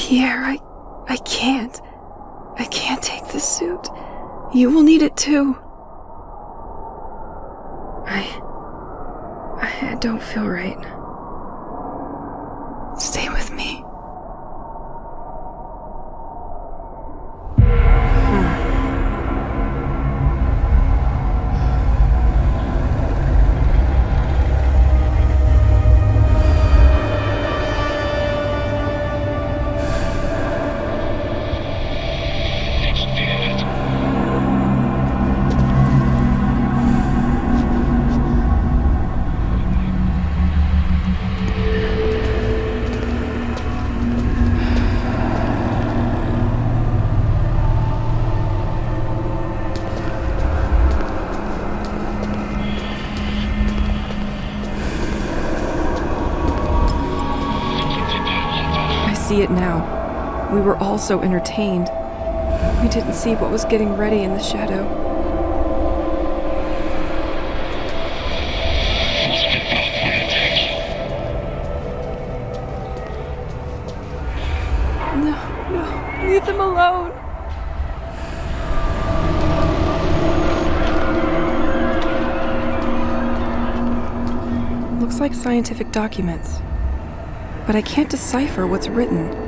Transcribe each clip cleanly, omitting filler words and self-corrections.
Pierre, I can't. I can't take this suit. You will need it too. I don't feel right. Stay with me. See it now. We were all so entertained. We didn't see what was getting ready in the shadow. No, leave them alone. Looks like scientific documents. But I can't decipher what's written.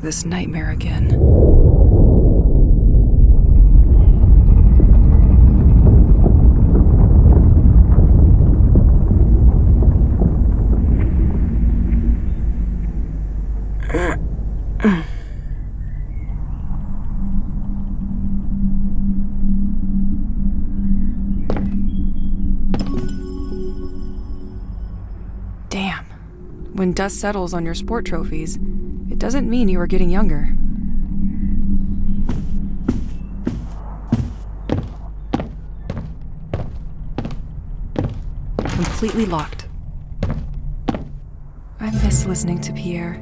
This nightmare again. Damn. When dust settles on your sport trophies, it doesn't mean you are getting younger. Completely locked. I miss listening to Pierre.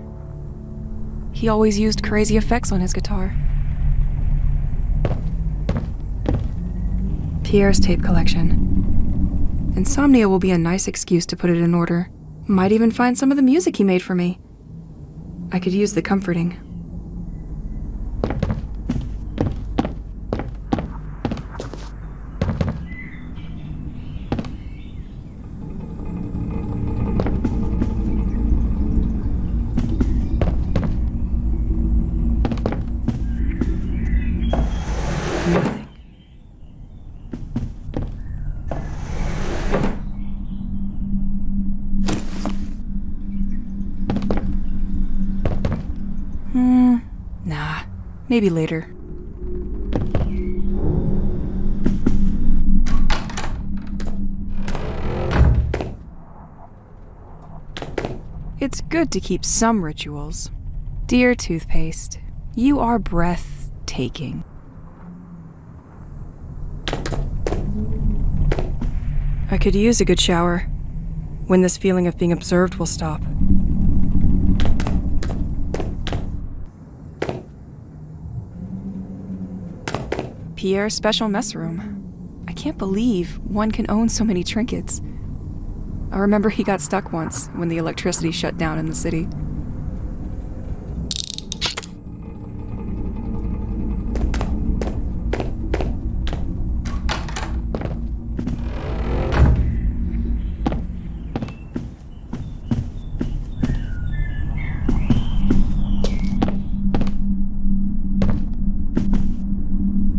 He always used crazy effects on his guitar. Pierre's tape collection. Insomnia will be a nice excuse to put it in order. Might even find some of the music he made for me. I could use the comforting. Nothing. Nah, maybe later. It's good to keep some rituals. Dear toothpaste, you are breathtaking. I could use a good shower, when this feeling of being observed will stop. Pierre's special mess room. I can't believe one can own so many trinkets. I remember he got stuck once when the electricity shut down in the city.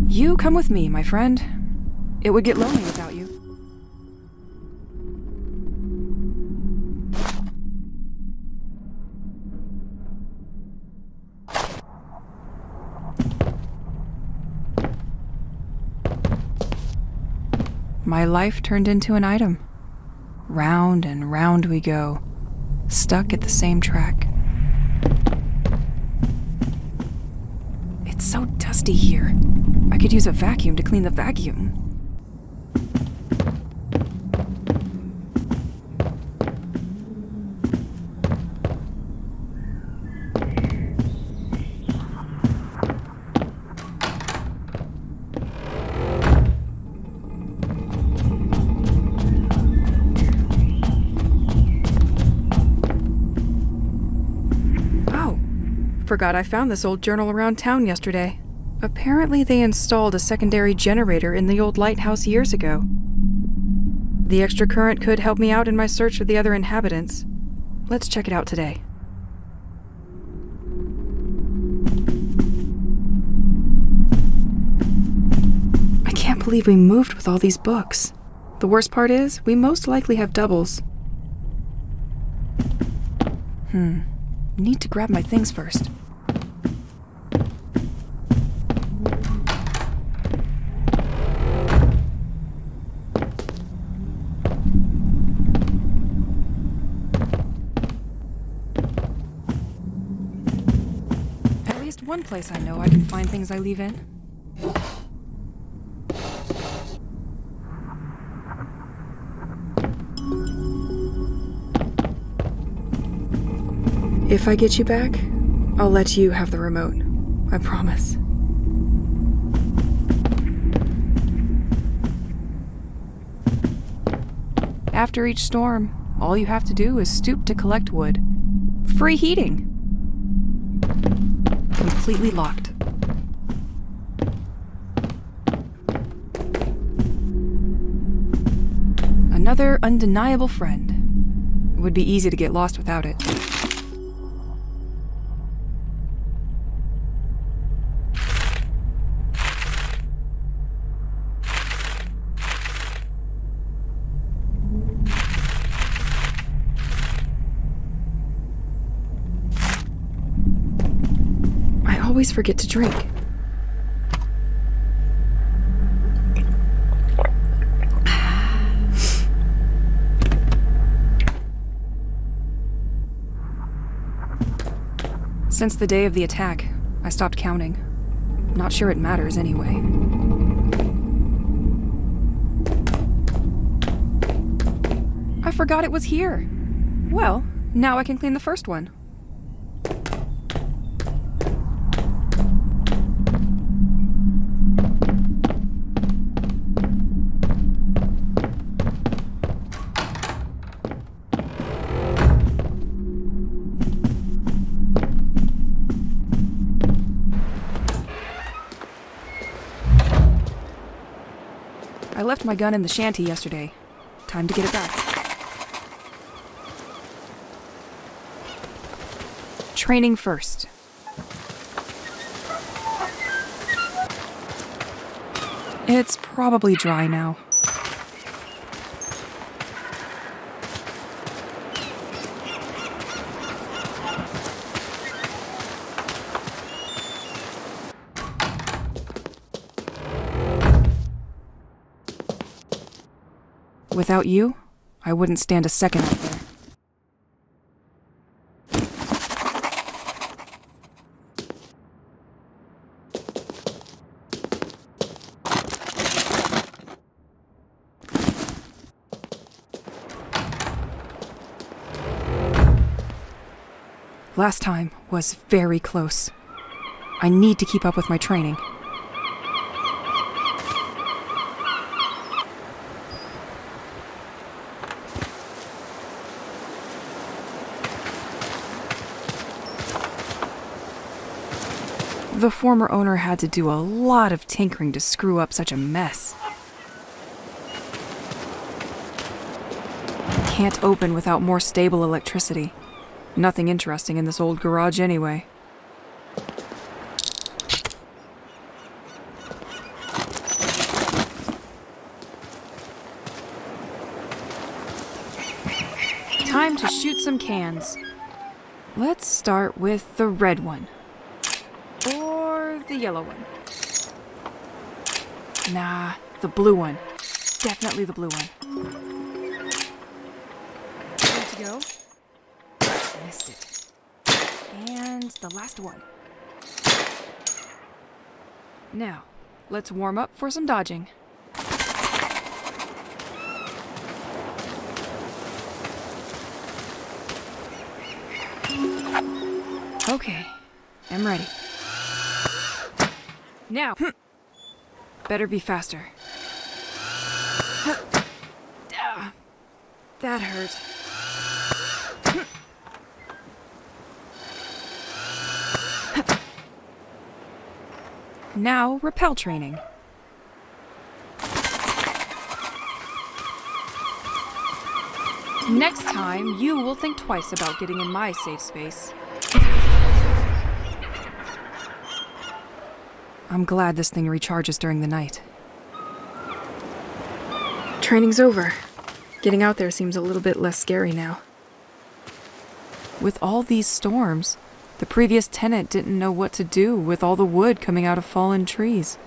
You come with me, my friend. It would get lonely without you. My life turned into an item. Round and round we go, stuck at the same track. It's so dusty here. I could use a vacuum to clean the vacuum. Forgot I found this old journal around town yesterday. Apparently they installed a secondary generator in the old lighthouse years ago. The extra current could help me out in my search for the other inhabitants. Let's check it out today. I can't believe we moved with all these books. The worst part is, we most likely have doubles. Need to grab my things first. At least one place I know I can find things I leave in. If I get you back, I'll let you have the remote. I promise. After each storm, all you have to do is stoop to collect wood. Free heating. Completely locked. Another undeniable friend. It would be easy to get lost without it. I always forget to drink. Since the day of the attack, I stopped counting. Not sure it matters anyway. I forgot it was here. Well, now I can clean the first one. I left my gun in the shanty yesterday. Time to get it back. Training first. It's probably dry now. Without you, I wouldn't stand a second out there. Last time was very close. I need to keep up with my training. The former owner had to do a lot of tinkering to screw up such a mess. Can't open without more stable electricity. Nothing interesting in this old garage anyway. Time to shoot some cans. Let's start with the red one. Or the yellow one. Nah, the blue one. Definitely the blue one. to go. Missed it. And the last one. Now, let's warm up for some dodging. Okay, I'm ready. Now! Better be faster. That hurt. Now, rappel training. Next time, you will think twice about getting in my safe space. I'm glad this thing recharges during the night. Training's over. Getting out there seems a little bit less scary now. With all these storms, the previous tenant didn't know what to do with all the wood coming out of fallen trees.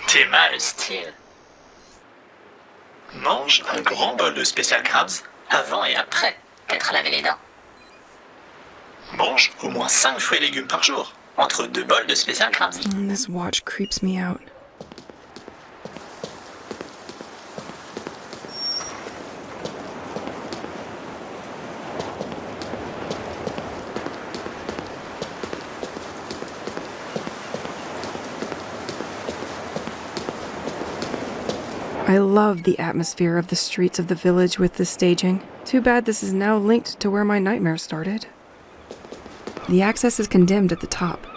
T'es mal, style. Mange un grand bol de spécial crabs avant et après t'être lavé les dents. Mange au moins 5 fruits et légumes par jour, entre 2 bols de spécial crabs. This watch creeps me out. I love the atmosphere of the streets of the village with this staging. Too bad this is now linked to where my nightmare started. The access is condemned at the top.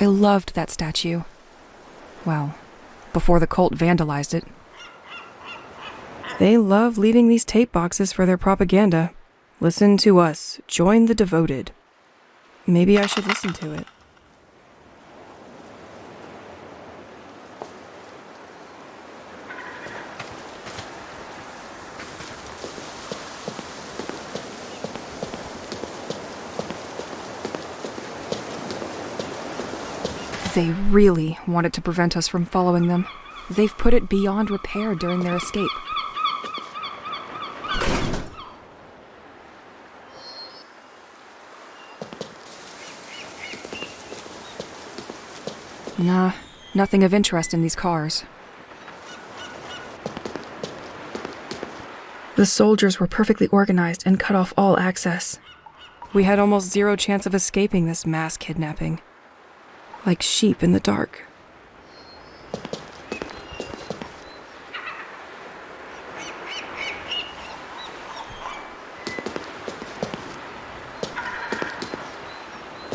I loved that statue. Well, before the cult vandalized it. They love leaving these tape boxes for their propaganda. Listen to us. Join the devoted. Maybe I should listen to it. They really wanted to prevent us from following them. They've put it beyond repair during their escape. Nah, nothing of interest in these cars. The soldiers were perfectly organized and cut off all access. We had almost zero chance of escaping this mass kidnapping. Like sheep in the dark.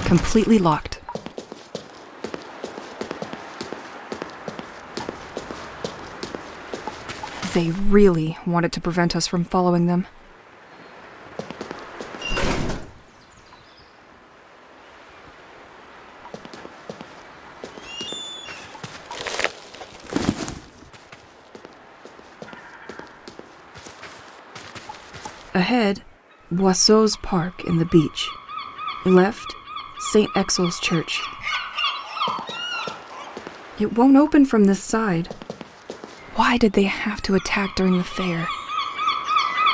Completely locked. They really wanted to prevent us from following them. Ahead, Boisseau's Park in the beach. Left, St. Exel's Church. It won't open from this side. Why did they have to attack during the fair?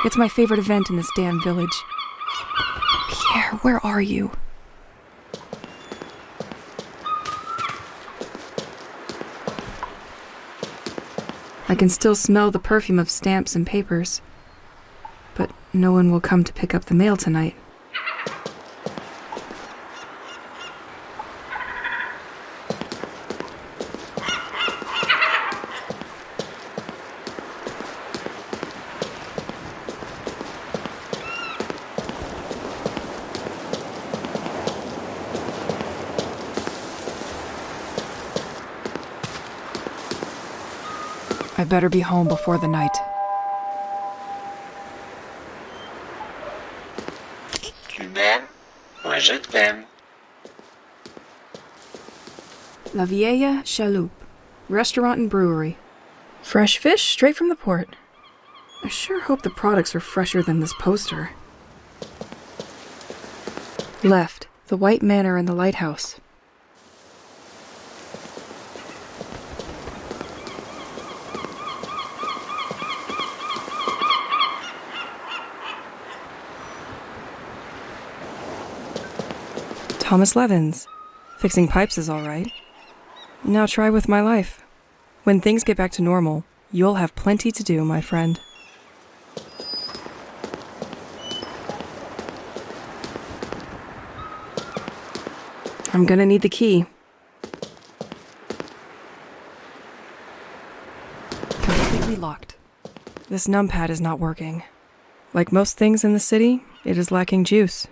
It's my favorite event in this damn village. Pierre, where are you? I can still smell the perfume of stamps and papers. But no one will come to pick up the mail tonight. I better be home before the night. Tu m'aimes? Moi je t'aime. La Vieille Chaloupe, restaurant and brewery. Fresh fish straight from the port. I sure hope the products are fresher than this poster. Left, the White Manor and the lighthouse. Thomas Levin's. Fixing pipes is all right. Now try with my life. When things get back to normal, you'll have plenty to do, my friend. I'm gonna need the key. Completely locked. This numpad is not working. Like most things in the city, it is lacking juice.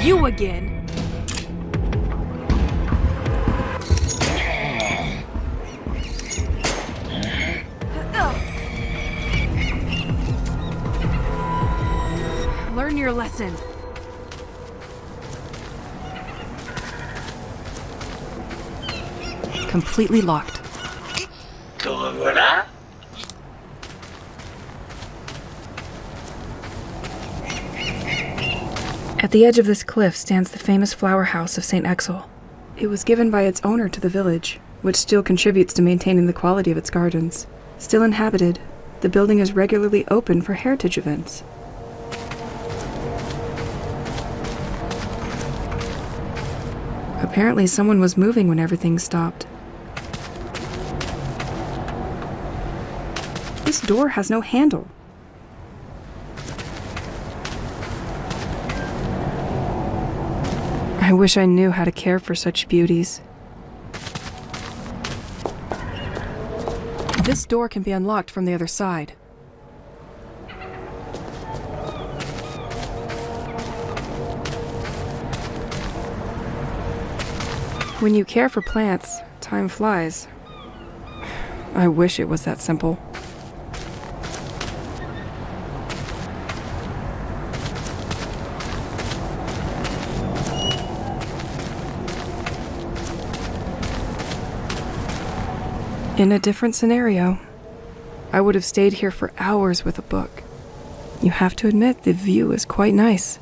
You again! Learn your lesson. Completely locked. Te revoilà? At the edge of this cliff stands the famous flower house of St. Exel. It was given by its owner to the village, which still contributes to maintaining the quality of its gardens. Still inhabited, the building is regularly open for heritage events. Apparently someone was moving when everything stopped. This door has no handle. I wish I knew how to care for such beauties. This door can be unlocked from the other side. When you care for plants, time flies. I wish it was that simple. In a different scenario, I would have stayed here for hours with a book. You have to admit, the view is quite nice.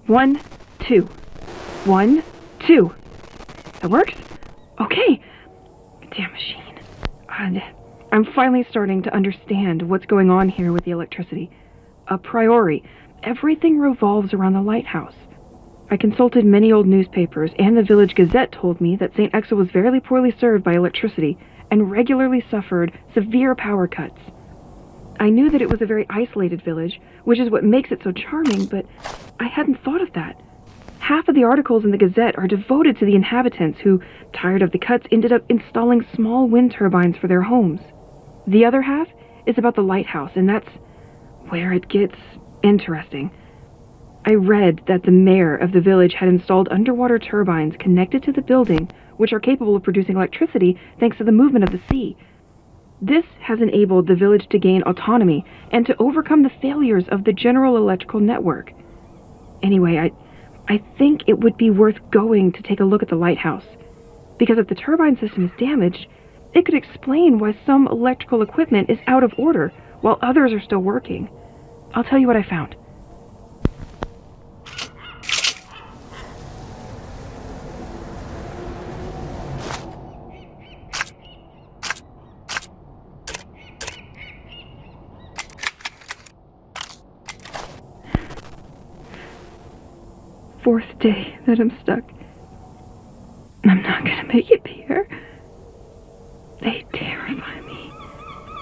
One, two. 1, 2. That works? Okay. Damn machine. I'm finally starting to understand what's going on here with the electricity. A priori, everything revolves around the lighthouse. I consulted many old newspapers, and the village gazette told me that St. Exel was very poorly served by electricity and regularly suffered severe power cuts. I knew that it was a very isolated village, which is what makes it so charming, but I hadn't thought of that. Half of the articles in the Gazette are devoted to the inhabitants who, tired of the cuts, ended up installing small wind turbines for their homes. The other half is about the lighthouse, and that's where it gets interesting. I read that the mayor of the village had installed underwater turbines connected to the building, which are capable of producing electricity thanks to the movement of the sea. This has enabled the village to gain autonomy and to overcome the failures of the general electrical network. Anyway, I think it would be worth going to take a look at the lighthouse, because if the turbine system is damaged, it could explain why some electrical equipment is out of order while others are still working. I'll tell you what I found. Fourth day that I'm stuck. I'm not gonna make it, Pierre. They terrify me.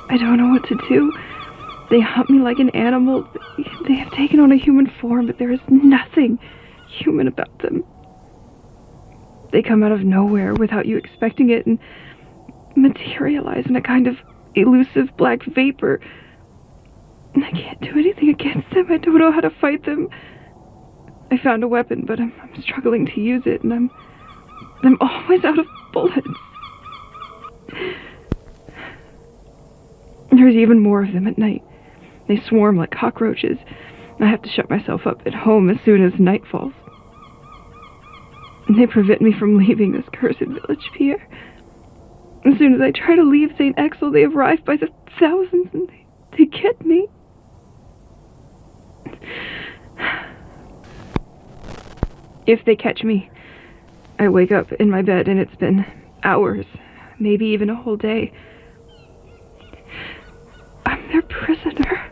I don't know what to do. They hunt me like an animal. They have taken on a human form, but there is nothing human about them. They come out of nowhere without you expecting it and materialize in a kind of elusive black vapor. And I can't do anything against them. I don't know how to fight them. I found a weapon, but I'm struggling to use it, and I'm always out of bullets. There's even more of them at night. They swarm like cockroaches. I have to shut myself up at home as soon as night falls. And they prevent me from leaving this cursed village, Pierre. As soon as I try to leave St. Exel, they arrive by the thousands, and they get me. If they catch me, I wake up in my bed and it's been hours, maybe even a whole day. I'm their prisoner.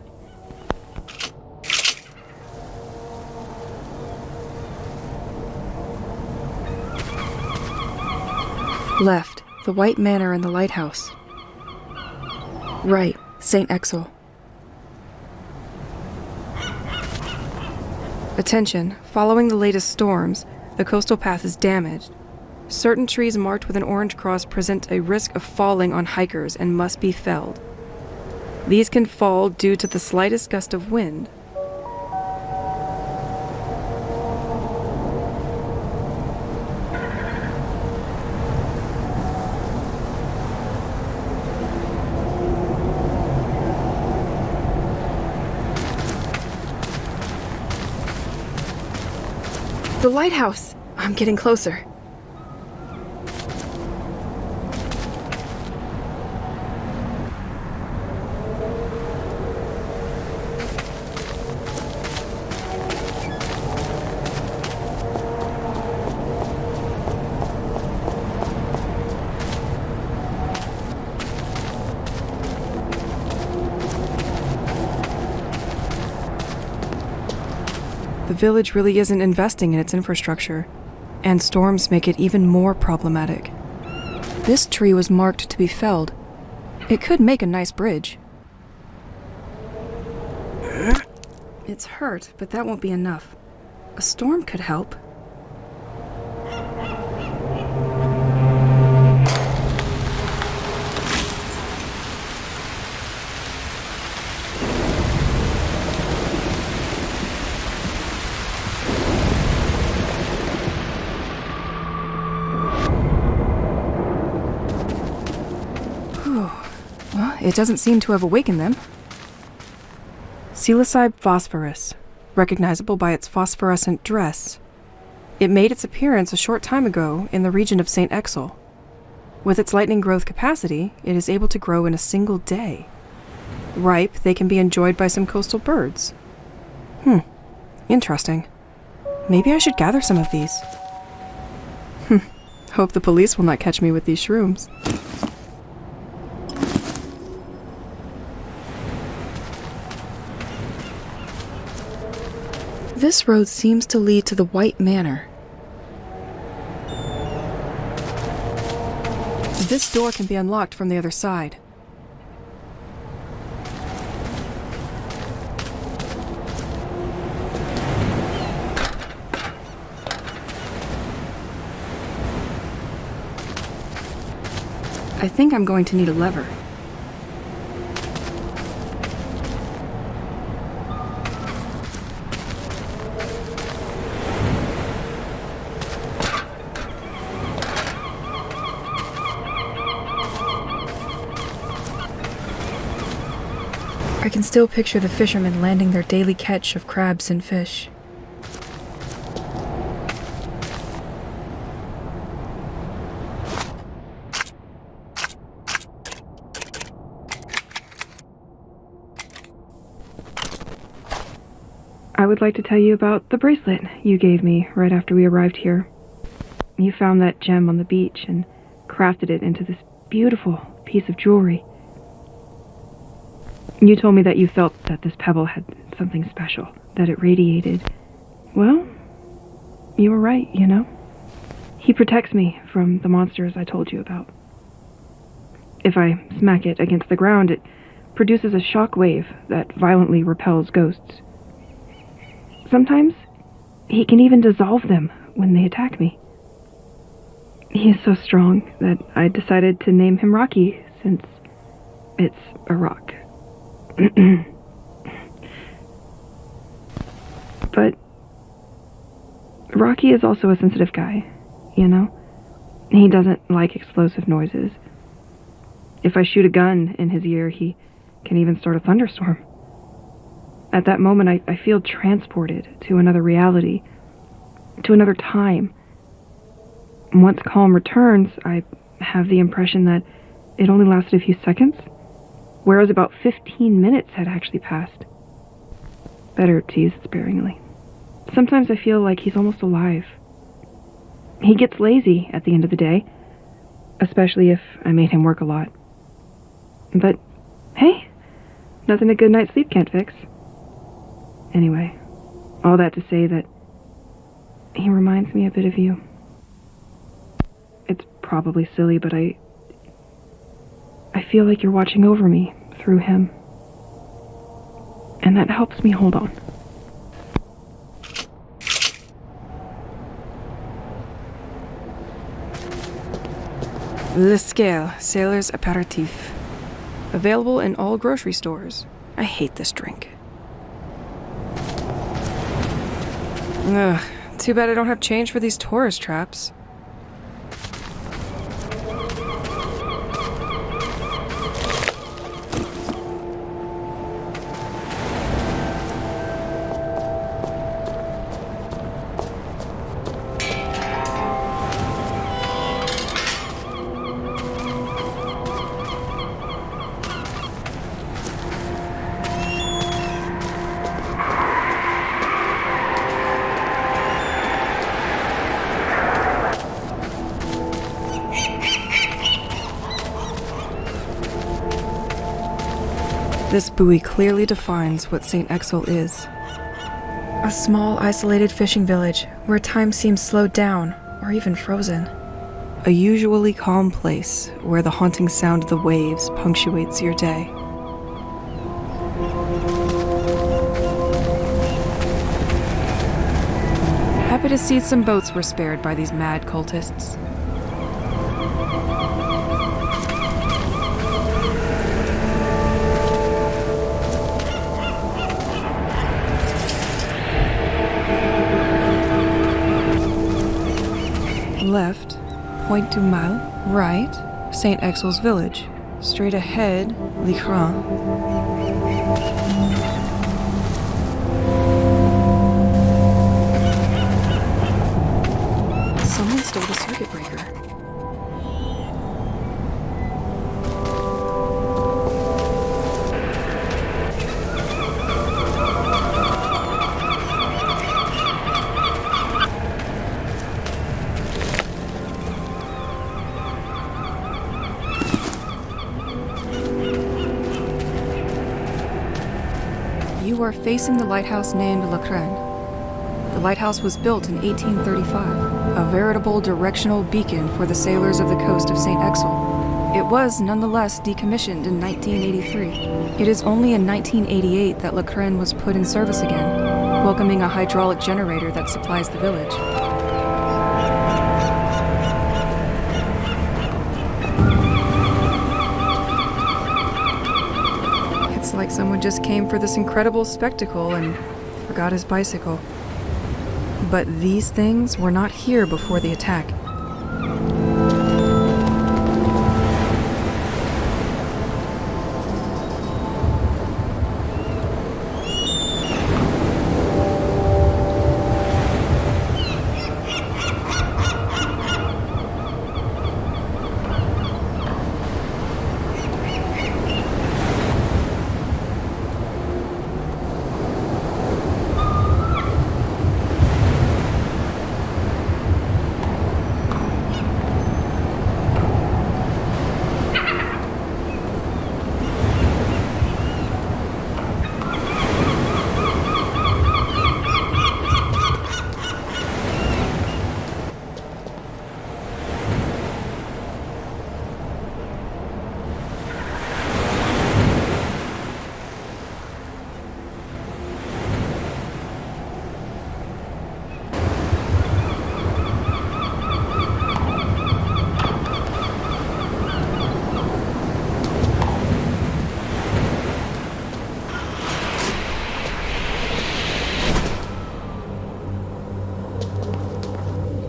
Left, the White Manor and the lighthouse. Right, St. Exel. Attention, following the latest storms, the coastal path is damaged. Certain trees marked with an orange cross present a risk of falling on hikers and must be felled. These can fall due to the slightest gust of wind. The lighthouse! I'm getting closer. The village really isn't investing in its infrastructure, and storms make it even more problematic. This tree was marked to be felled. It could make a nice bridge. It's hurt, but that won't be enough. A storm could help. it doesn't seem to have awakened them. Psilocybe phosphorus, recognizable by its phosphorescent dress. It made its appearance a short time ago in the region of St. Exel. With its lightning growth capacity, it is able to grow in a single day. Ripe, they can be enjoyed by some coastal birds. Interesting. Maybe I should gather some of these. Hope the police will not catch me with these shrooms. This road seems to lead to the White Manor. This door can be unlocked from the other side. I think I'm going to need a lever. I can still picture the fishermen landing their daily catch of crabs and fish. I would like to tell you about the bracelet you gave me right after we arrived here. You found that gem on the beach and crafted it into this beautiful piece of jewelry. You told me that you felt that this pebble had something special, that it radiated. Well, you were right, you know? He protects me from the monsters I told you about. If I smack it against the ground, it produces a shock wave that violently repels ghosts. Sometimes, he can even dissolve them when they attack me. He is so strong that I decided to name him Rocky, since it's a rock. But Rocky is also a sensitive guy, you know? He doesn't like explosive noises. If I shoot a gun in his ear, he can even start a thunderstorm. At that moment, I feel transported to another reality, to another time. Once calm returns, I have the impression that it only lasted a few seconds, whereas about 15 minutes had actually passed. Better tease sparingly. Sometimes I feel like he's almost alive. He gets lazy at the end of the day, especially if I made him work a lot. But, hey, nothing a good night's sleep can't fix. Anyway, all that to say that he reminds me a bit of you. It's probably silly, but I feel like you're watching over me through him. And that helps me hold on. Le Scale, Sailor's Aperitif. Available in all grocery stores. I hate this drink. Ugh, too bad I don't have change for these tourist traps. This buoy clearly defines what St. Exel is. A small, isolated fishing village where time seems slowed down or even frozen. A usually calm place where the haunting sound of the waves punctuates your day. Happy to see some boats were spared by these mad cultists. Left, Point du Mal. Right, St. Exel's village. Straight ahead, l'écran. Someone stole the circuit breaker. You are facing the lighthouse named La Crenne. The lighthouse was built in 1835, a veritable directional beacon for the sailors of the coast of St. Exel. It was nonetheless decommissioned in 1983. It is only in 1988 that La Crenne was put in service again, welcoming a hydraulic generator that supplies the village. It's like someone just came for this incredible spectacle and forgot his bicycle. But these things were not here before the attack.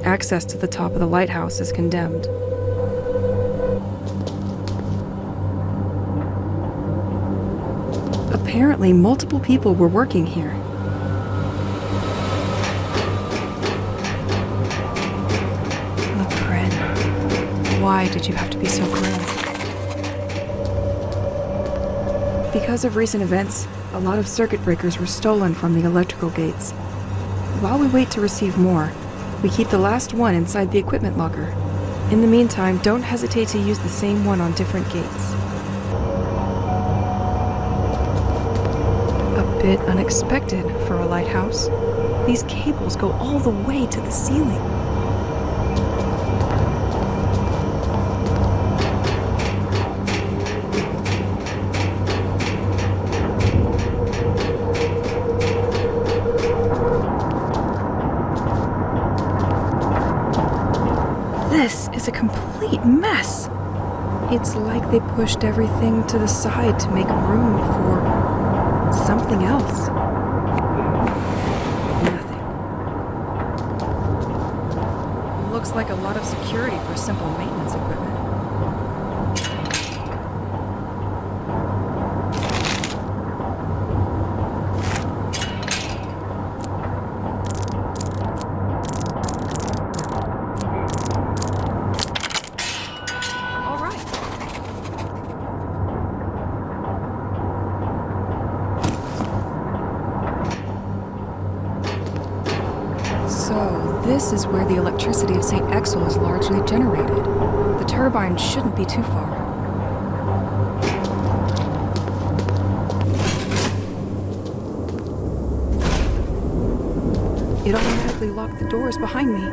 Access to the top of the lighthouse is condemned. Apparently, multiple people were working here. La Crenne. Why did you have to be so grim? Because of recent events, a lot of circuit breakers were stolen from the electrical gates. While we wait to receive more, we keep the last one inside the equipment locker. In the meantime, don't hesitate to use the same one on different gates. A bit unexpected for a lighthouse. These cables go all the way to the ceiling. This is a complete mess. It's like they pushed everything to the side to make room for something else. Nothing. Looks like a lot of security for simple maintenance equipment. This is where the electricity of St. Exel is largely generated. The turbine shouldn't be too far. It automatically locked the doors behind me.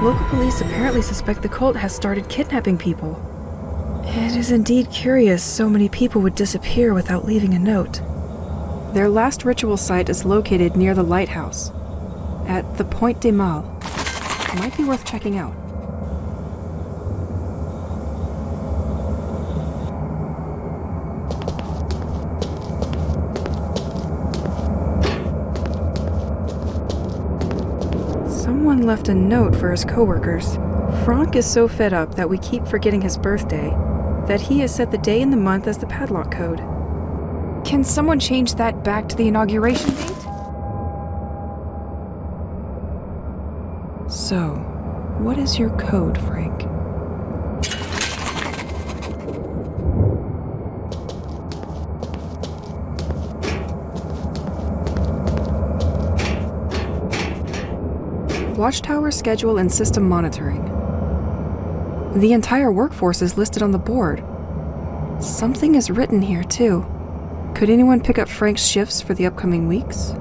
Local police apparently suspect the cult has started kidnapping people. It is indeed curious so many people would disappear without leaving a note. Their last ritual site is located near the lighthouse, at the Point des Mâles. Might be worth checking out. Someone left a note for his coworkers. Franck is so fed up that we keep forgetting his birthday that he has set the day and the month as the padlock code. Can someone change that back to the inauguration date? So, what is your code, Frank? Watchtower schedule and system monitoring. The entire workforce is listed on the board. Something is written here, too. Could anyone pick up Frank's shifts for the upcoming weeks?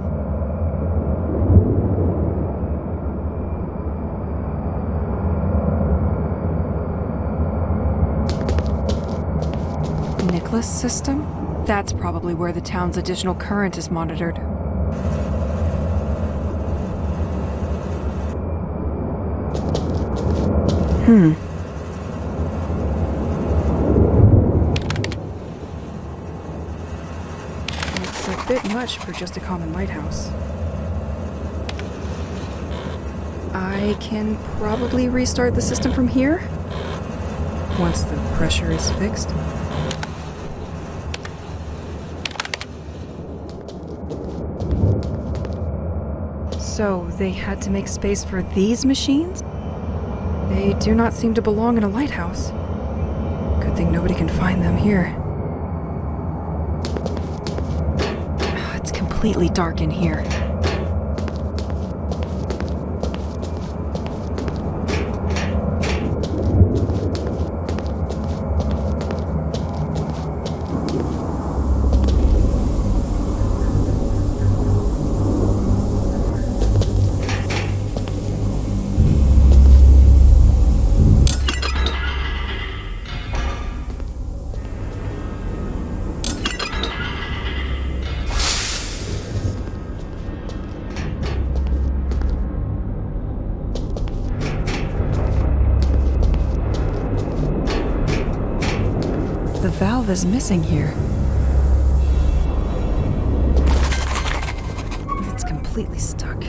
Nicholas system? That's probably where the town's additional current is monitored. It's a bit much for just a common lighthouse. I can probably restart the system from here, once the pressure is fixed. So, they had to make space for these machines? They do not seem to belong in a lighthouse. Good thing nobody can find them here. It's completely dark in here. The valve is missing here. It's completely stuck.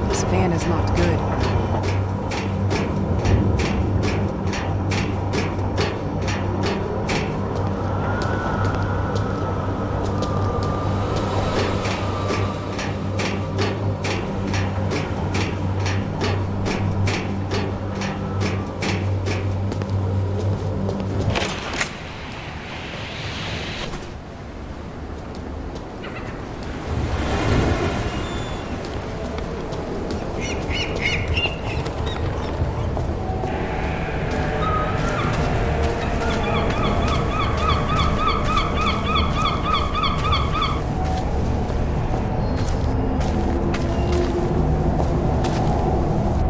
This fan is not good.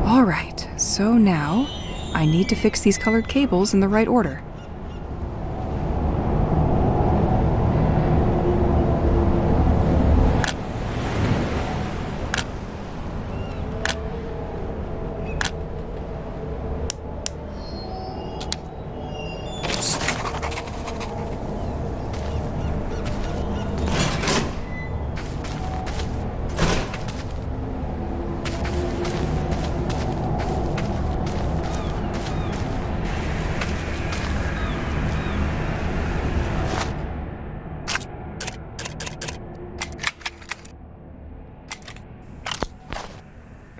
Alright, so now I need to fix these colored cables in the right order.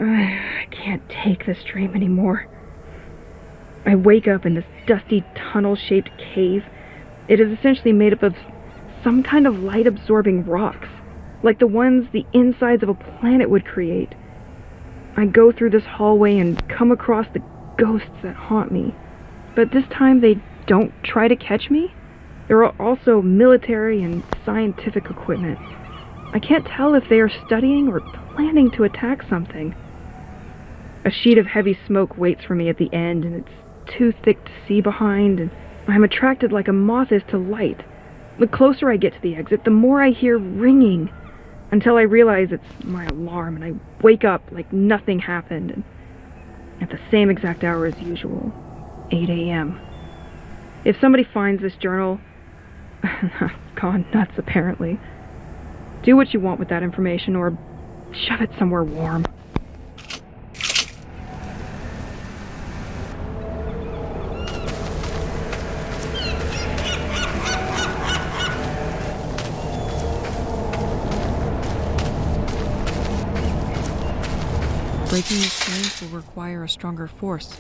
I can't take this dream anymore. I wake up in this dusty tunnel-shaped cave. It is essentially made up of some kind of light-absorbing rocks, like the ones the insides of a planet would create. I go through this hallway and come across the ghosts that haunt me. But this time they don't try to catch me. There are also military and scientific equipment. I can't tell if they are studying or planning to attack something. A sheet of heavy smoke waits for me at the end, and it's too thick to see behind, and I'm attracted like a moth is to light. The closer I get to the exit, the more I hear ringing, until I realize it's my alarm, and I wake up like nothing happened, and at the same exact hour as usual, 8 a.m. If somebody finds this journal, gone nuts apparently. Do what you want with that information, or shove it somewhere warm. Breaking these chains will require a stronger force.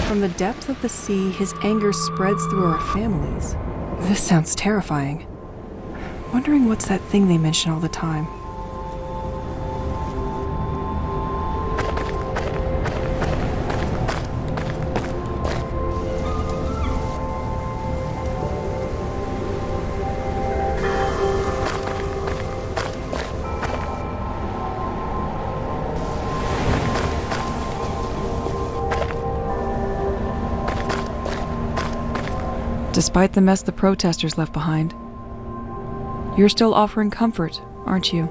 From the depth of the sea, his anger spreads through our families. This sounds terrifying. Wondering what's that thing they mention all the time. Despite the mess the protesters left behind, you're still offering comfort, aren't you?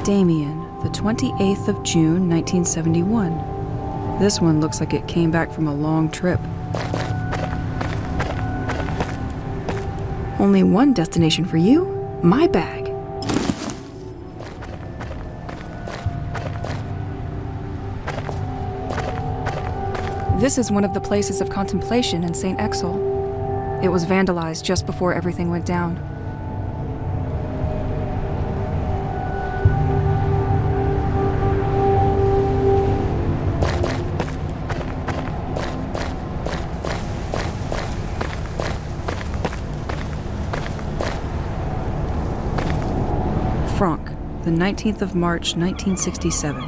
Damien, the 28th of June, 1971. This one looks like it came back from a long trip. Only one destination for you? My bag. This is one of the places of contemplation in St. Exel. It was vandalized just before everything went down. Franck, the 19th of March, 1967.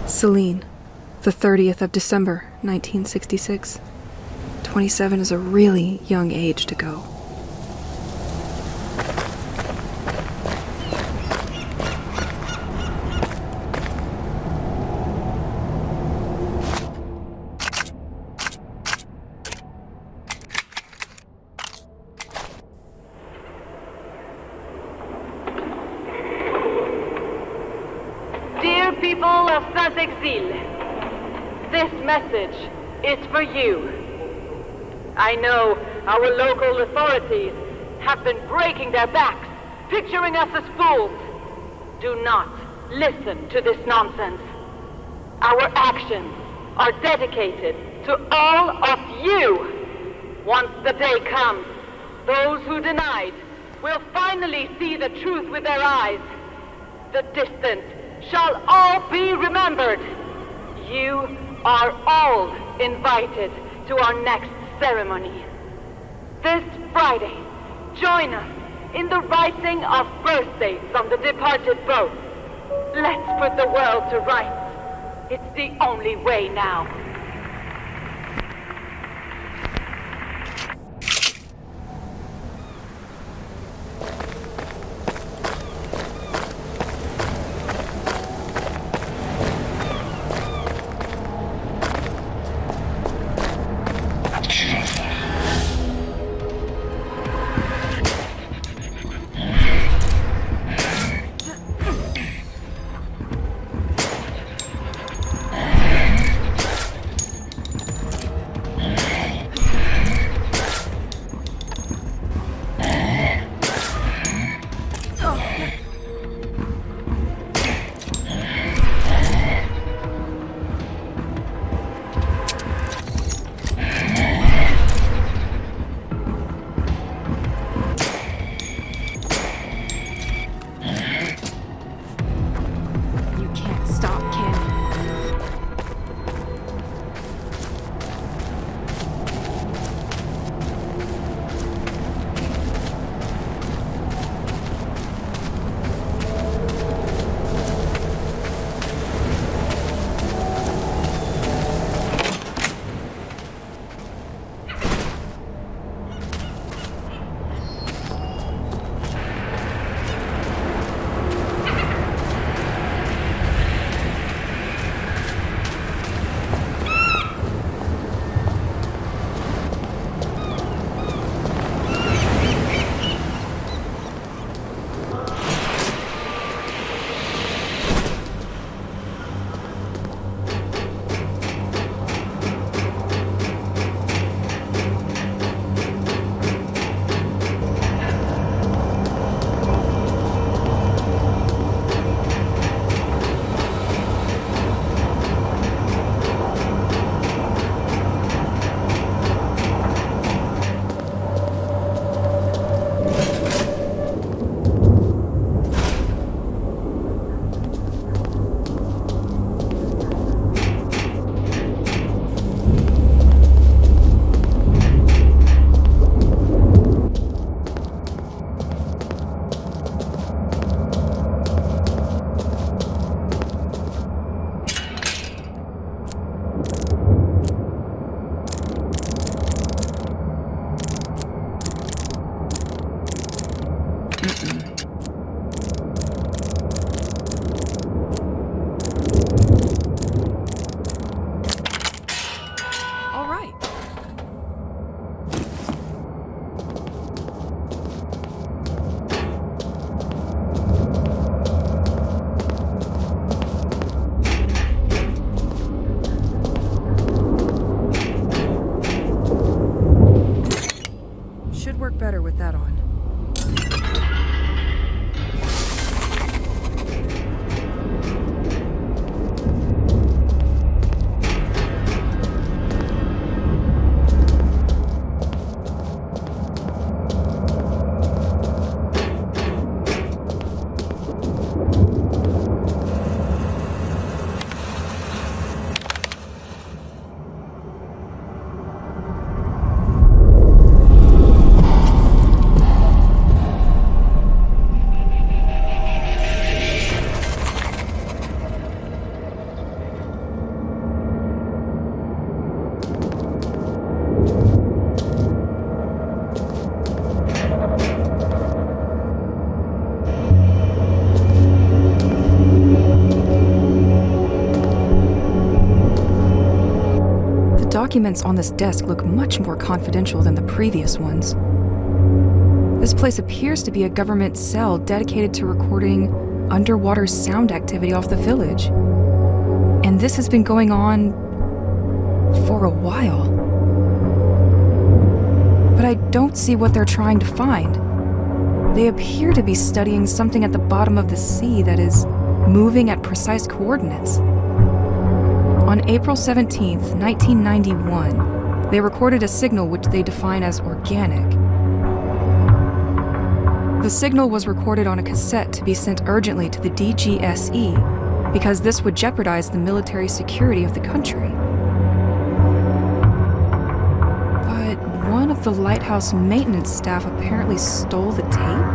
Celine, the 30th of December, 1966. 27 is a really young age to go. People of Saint-Exil, this message is for you. I know our local authorities have been breaking their backs, picturing us as fools. Do not listen to this nonsense. Our actions are dedicated to all of you. Once the day comes, those who denied will finally see the truth with their eyes. The distant shall all be remembered. You are all invited to our next ceremony. This Friday, join us in the writing of birthdays on the departed boat. Let's put the world to rights. It's the only way now. documents on this desk look much more confidential than the previous ones. This place appears to be a government cell dedicated to recording underwater sound activity off the village. And this has been going on for a while. But I don't see what they're trying to find. They appear to be studying something at the bottom of the sea that is moving at precise coordinates. On April 17th, 1991, they recorded a signal which they define as organic. The signal was recorded on a cassette to be sent urgently to the DGSE because this would jeopardize the military security of the country. But one of the lighthouse maintenance staff apparently stole the tape.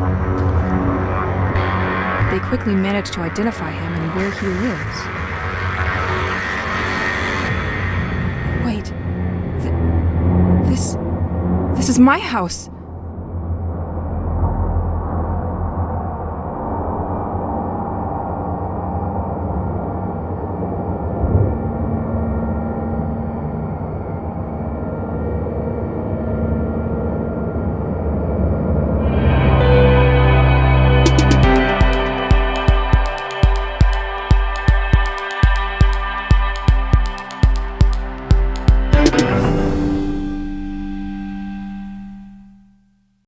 They quickly managed to identify him and where he lives. Wait, this is my house.